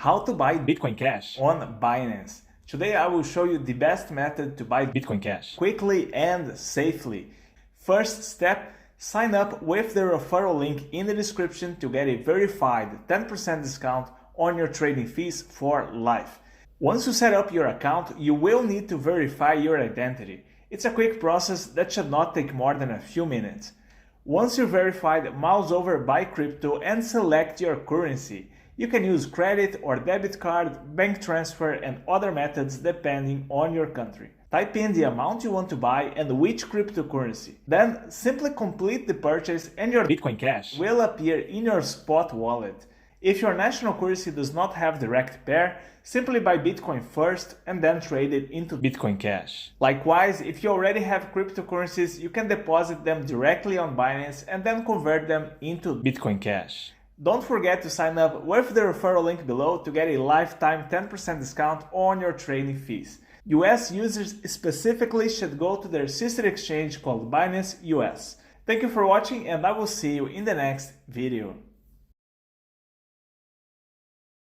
How to buy Bitcoin Cash on Binance. Today I will show you the best method to buy Bitcoin Cash quickly and safely. First step, sign up with the referral link in the description to get a verified 10% discount on your trading fees for life. Once you set up your account, you will need to verify your identity. It's a quick process that should not take more than a few minutes. Once you're verified, mouse over Buy Crypto and select your currency. You can use credit or debit card, bank transfer, and other methods depending on your country. Type in the amount you want to buy and which cryptocurrency. Then simply complete the purchase and your Bitcoin Cash will appear in your spot wallet. If your national currency does not have direct pair, simply buy Bitcoin first and then trade it into Bitcoin Cash. Likewise, if you already have cryptocurrencies, you can deposit them directly on Binance and then convert them into Bitcoin Cash. Don't forget to sign up with the referral link below to get a lifetime 10% discount on your trading fees. US users specifically should go to their sister exchange called Binance US. Thank you for watching and I will see you in the next video.